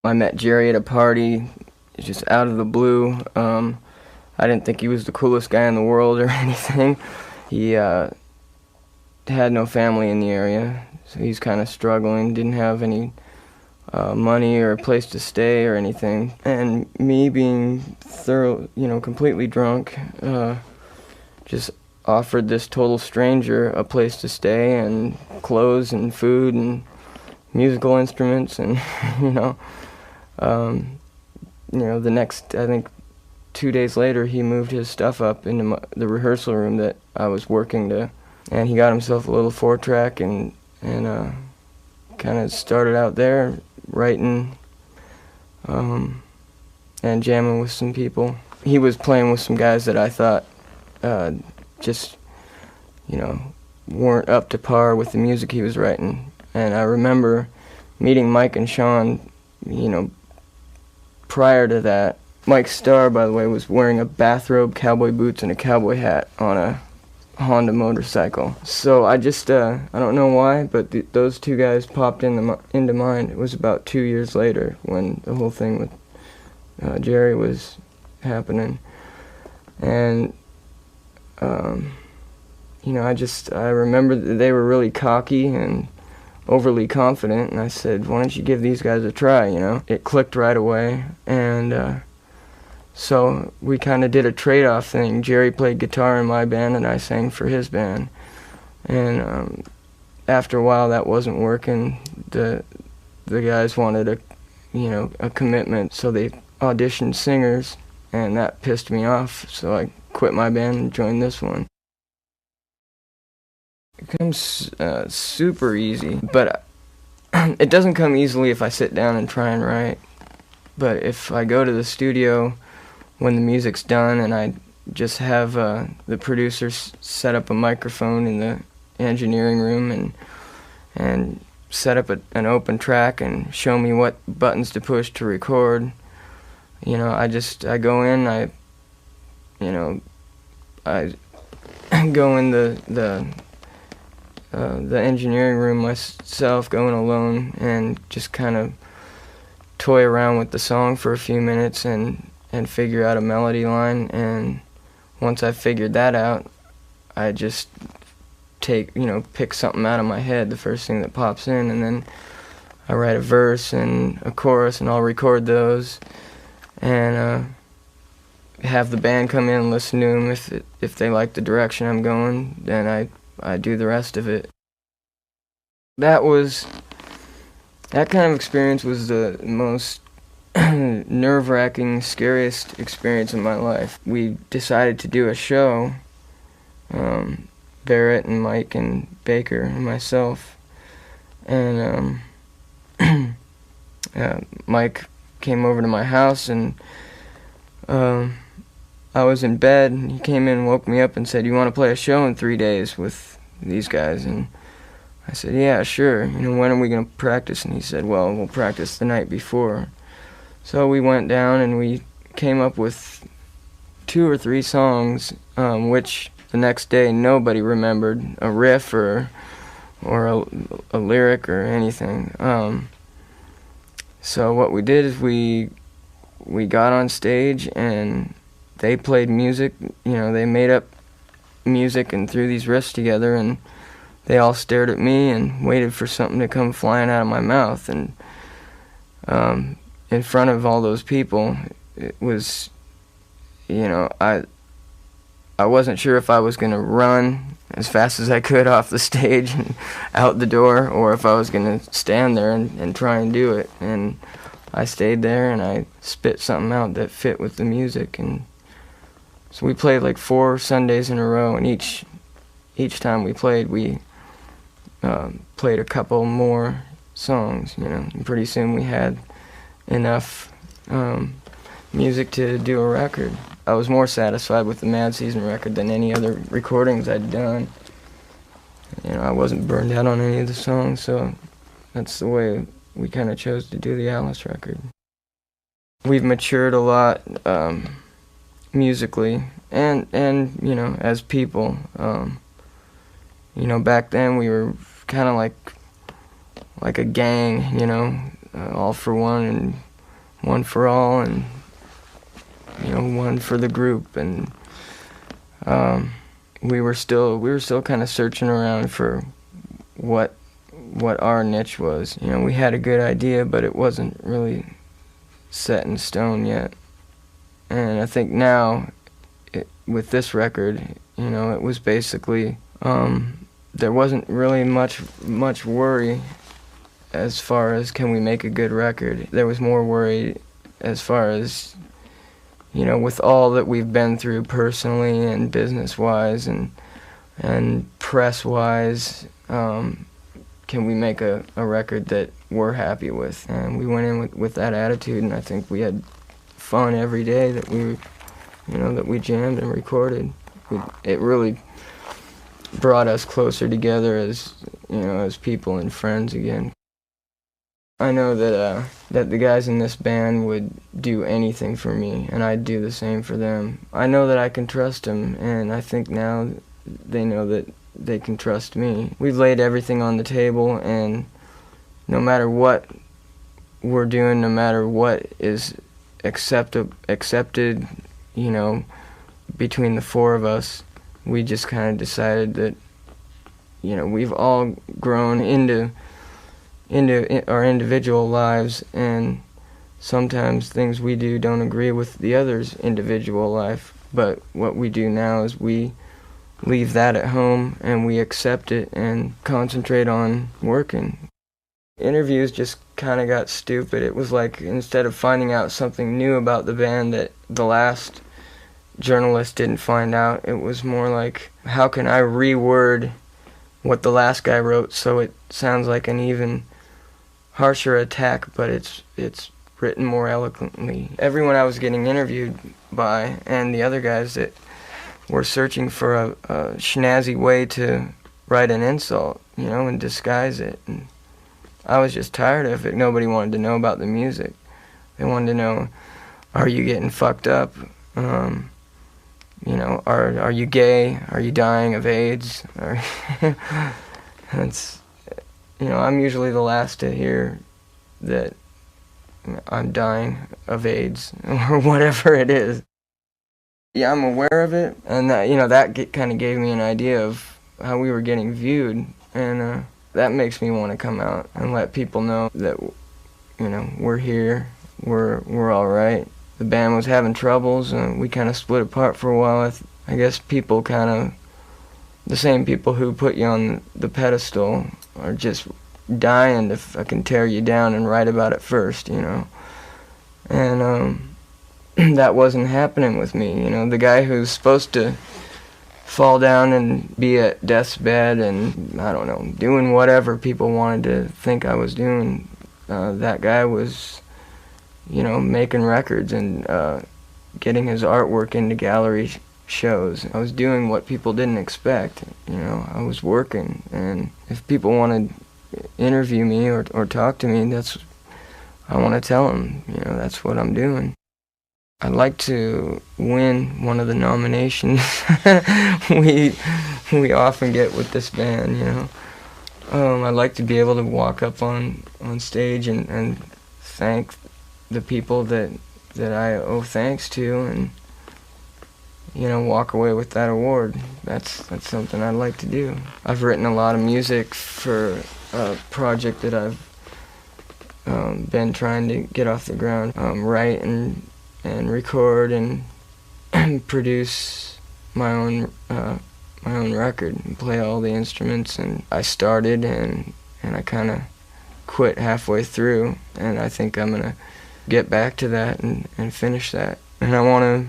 I met Jerry at a party, just out of the blue. I didn't think he was the coolest guy in the world or anything. He had no family in the area, so he's kind of struggling, didn't have any money or a place to stay or anything. And me being completely drunk, just offered this total stranger a place to stay and clothes and food and musical instruments, and the next, I think 2 days later, he moved his stuff up into the rehearsal room that I was working to, and he got himself a little 4-track and kind of started out there writing and jamming with some people. He was playing with some guys that I thought just weren't up to par with the music he was writing. And I remember meeting Mike and Sean, prior to that. Mike Starr, by the way, was wearing a bathrobe, cowboy boots, and a cowboy hat on a Honda motorcycle. So I just, I don't know why, but those two guys popped into mind. It was about 2 years later when the whole thing with Jerry was happening. And, I remember that they were really cocky and overly confident, and I said, why don't you give these guys a try, It clicked right away, and so we kind of did a trade-off thing. Jerry played guitar in my band, and I sang for his band. And after a while, that wasn't working. The guys wanted a commitment, so they auditioned singers, and that pissed me off, so I quit my band and joined this one. It comes super easy, but it doesn't come easily if I sit down and try and write. But if I go to the studio when the music's done and I just have the producers set up a microphone in the engineering room and set up an open track and show me what buttons to push to record, I go in, I go in the engineering room myself, going alone, and just kind of toy around with the song for a few minutes and figure out a melody line. And once I figured that out, I just pick something out of my head, the first thing that pops in, and then I write a verse and a chorus, and I'll record those and have the band come in and listen to them. If they like the direction I'm going, then I do the rest of it. That kind of experience was the most nerve-wracking, scariest experience in my life. We decided to do a show, Barrett and Mike and Baker and myself, and Mike came over to my house, and I was in bed, and he came in and woke me up and said, "You want to play a show in 3 days with these guys?" And I said, "Yeah, sure. When are we going to practice?" And he said, "Well, we'll practice the night before." So we went down and we came up with 2 or 3 songs, which the next day nobody remembered a riff or a lyric or anything. So what we did is we got on stage and they played music. They made up music and threw these riffs together, and they all stared at me and waited for something to come flying out of my mouth. And in front of all those people, it was, I wasn't sure if I was going to run as fast as I could off the stage and out the door, or if I was going to stand there and try and do it. And I stayed there and I spit something out that fit with the music. And so we played like 4 Sundays in a row, and each time we played, we played a couple more songs, and pretty soon we had enough music to do a record. I was more satisfied with the Mad Season record than any other recordings I'd done. I wasn't burned out on any of the songs, so that's the way we kind of chose to do the Alice record. We've matured a lot musically and as people. Back then we were kind of like a gang, all for one, and one for all, and one for the group. And we were still kind of searching around for what our niche was. We had a good idea, but it wasn't really set in stone yet. And I think now, with this record, it was basically, there wasn't really much worry as far as can we make a good record. There was more worry as far as, with all that we've been through personally and business-wise and press-wise, can we make a record that we're happy with? And we went in with that attitude, and I think we had fun every day that we jammed and recorded. It really brought us closer together as people and friends again. I know that the guys in this band would do anything for me, and I'd do the same for them. I know that I can trust them, and I think now they know that they can trust me. We've laid everything on the table, and no matter what we're doing, no matter what is accepted, between the four of us, we just kind of decided that, we've all grown into our individual lives, and sometimes things we do don't agree with the other's individual life, but what we do now is we leave that at home and we accept it and concentrate on working. Interviews just kind of got stupid. It was like, instead of finding out something new about the band that the last journalist didn't find out, it was more like, how can I reword what the last guy wrote so it sounds like an even harsher attack, but it's written more eloquently. Everyone I was getting interviewed by, and the other guys that were searching for a snazzy way to write an insult, and disguise it. And I was just tired of it. Nobody wanted to know about the music. They wanted to know, are you getting fucked up? Are you gay? Are you dying of AIDS? I'm usually the last to hear that I'm dying of AIDS or whatever it is. Yeah, I'm aware of it, and that kind of gave me an idea of how we were getting viewed, and that makes me want to come out and let people know that we're here, we're all right. The band was having troubles, and we kind of split apart for a while. I guess people the same people who put you on the pedestal are just dying to fucking tear you down and write about it first, and that wasn't happening with me. The guy who's supposed to fall down and be at death's bed and, I don't know, doing whatever people wanted to think I was doing, that guy was, making records and getting his artwork into gallery shows. I was doing what people didn't expect. I was working, and if people wanted to interview me or talk to me, I want to tell them, that's what I'm doing. I'd like to win one of the nominations we often get with this band, I'd like to be able to walk up on stage and thank the people that I owe thanks to, and walk away with that award. That's something I'd like to do. I've written a lot of music for a project that I've been trying to get off the ground, write and record and produce my own record and play all the instruments. And I started and I kind of quit halfway through, and I think I'm gonna get back to that and finish that. And I want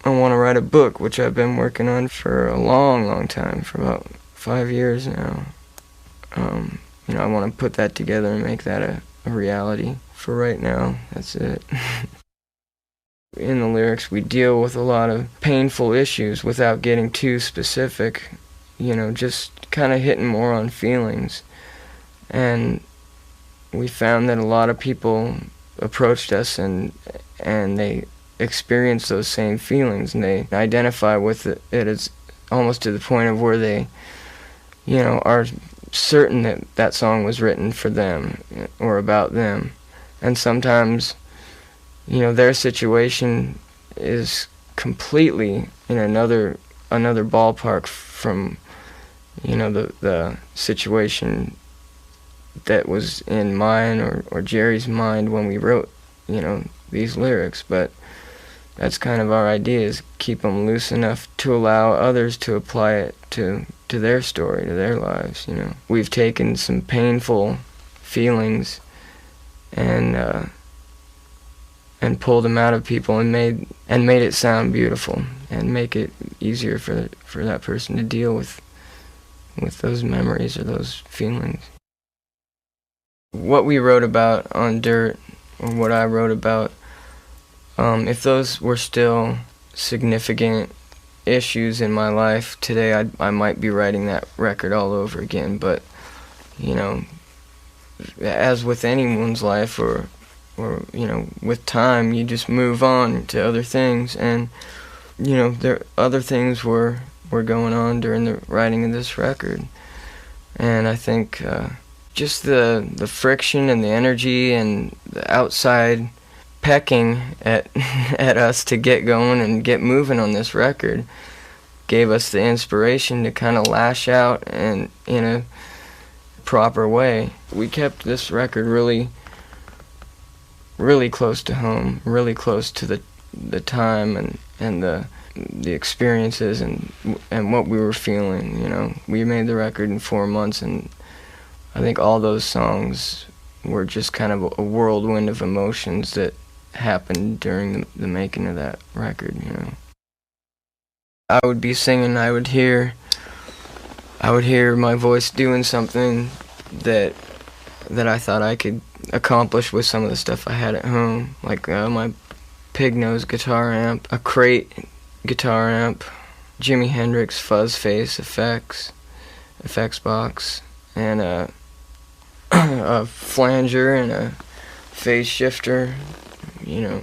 to write a book, which I've been working on for a long time, for about 5 years now. I want to put that together and make that a reality. For right now, that's it. In the lyrics, we deal with a lot of painful issues without getting too specific, just kind of hitting more on feelings. And we found that a lot of people approached us and they experience those same feelings, and they identify with it as almost to the point of where they, are certain that that song was written for them or about them. And sometimes you know, their situation is completely in another ballpark from, you know, the situation that was in mine or Jerry's mind when we wrote, you know, these lyrics. But that's kind of our idea, is keep them loose enough to allow others to apply it to their story, to their lives, you know. We've taken some painful feelings and pulled them out of people and made it sound beautiful and make it easier for that person to deal with those memories or those feelings. What we wrote about on Dirt, or what I wrote about, if those were still significant issues in my life today, I might be writing that record all over again. But, you know, as with anyone's life, or you know, with time, you just move on to other things. And, you know, other things were going on during the writing of this record. And I think just the friction and the energy and the outside pecking at at us to get going and get moving on this record gave us the inspiration to kind of lash out and in a proper way. We kept this record really close to home, really close to the time and the experiences and what we were feeling, you know. We made the record in 4 months, and I think all those songs were just kind of a whirlwind of emotions that happened during the making of that record, you know. I would be singing, I would hear my voice doing something that I thought I could accomplish with some of the stuff I had at home, like my pig nose guitar amp, a crate guitar amp, Jimi Hendrix fuzz face effects box, and a flanger and a phase shifter, you know,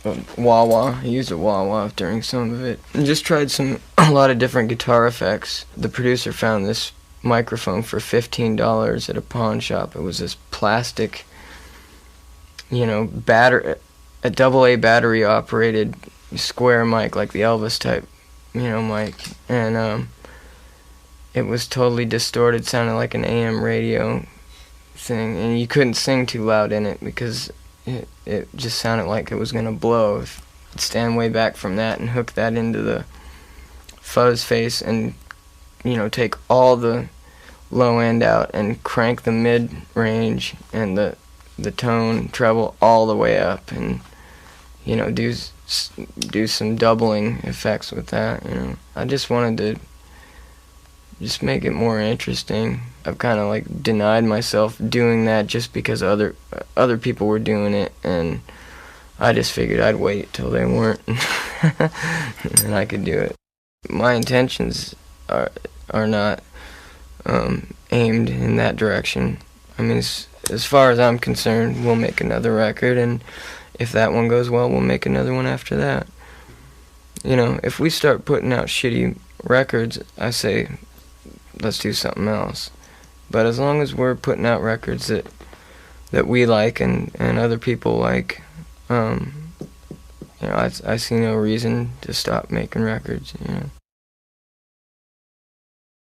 a wah-wah. I used a wah-wah during some of it. And just tried a lot of different guitar effects. The producer found this microphone for $15 at a pawn shop. It was this plastic, you know, a AA battery operated square mic, like the Elvis type, you know, mic. And it was totally distorted, sounded like an AM radio thing, and you couldn't sing too loud in it because it just sounded like it was gonna blow. If you'd stand way back from that and hook that into the fuzz face and, you know, take all the low end out and crank the mid range and the tone treble all the way up, and, you know, do some doubling effects with that, you know. I just wanted to just make it more interesting. I've kind of like denied myself doing that just because other people were doing it, and I just figured I'd wait till they weren't and I could do it. My intentions are not aimed in that direction. I mean, as far as I'm concerned, we'll make another record, and if that one goes well, we'll make another one after that. You know, if we start putting out shitty records, I say, let's do something else. But as long as we're putting out records that we like and other people like, you know, I see no reason to stop making records, you know.